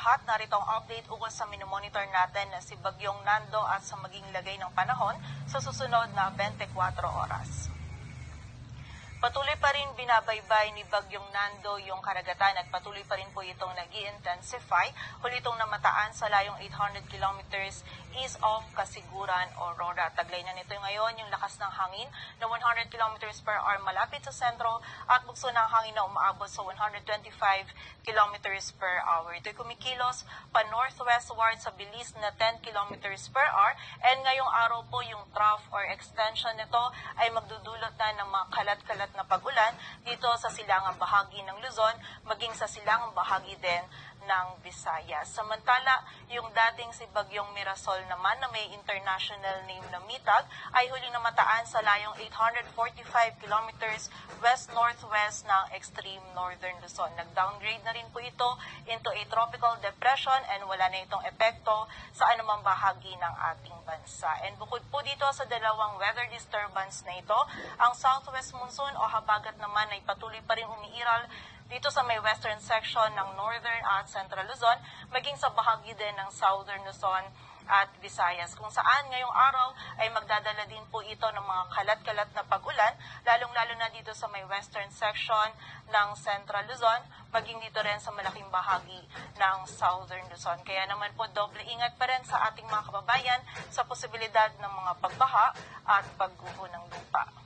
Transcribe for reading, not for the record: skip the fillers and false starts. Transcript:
lahat, narito ang update ukol sa minomonitor natin na si Bagyong Nando at sa maging lagay ng panahon sa susunod na 24 oras. Patuloy pa rin binabaybay ni Bagyong Nando yung karagatan at patuloy pa rin po itong nag-i-intensify. Huli itong namataan sa layong 800 kilometers east of Kasiguran, Aurora. Taglay na nito ngayon yung lakas ng hangin na 100 kilometers per hour malapit sa sentro at bugso ng hangin na umaabot sa 125 kilometers per hour. Ito'y kumikilos pa northwestward sa bilis na 10 kilometers per hour and ngayong araw po yung trough or extension nito ay magdudulot na ng mga kalat-kalat na pag-ulan dito sa silangang bahagi ng Luzon, maging sa silangang bahagi din ng Visayas. Samantala, yung dating si Bagyong Mirasol naman na may international name na Mitag ay huling namataan sa layong 845 kilometers west-northwest ng extreme northern Luzon. Nag-downgrade na rin po ito into a tropical depression and wala na itong epekto sa anumang bahagi ng ating bansa. And bukod po dito sa dalawang weather disturbance na ito, ang southwest monsoon o habagat naman ay patuloy pa rin umiiral dito sa may western section ng northern at central Luzon, maging sa bahagi din ng southern Luzon at Visayas, kung saan ngayong araw ay magdadala din po ito ng mga kalat-kalat na pag-ulan, lalong-lalo na dito sa may western section ng central Luzon, maging dito rin sa malaking bahagi ng southern Luzon. Kaya naman po doble ingat pa rin sa ating mga kababayan sa posibilidad ng mga pagbaha at pagguho ng lupa.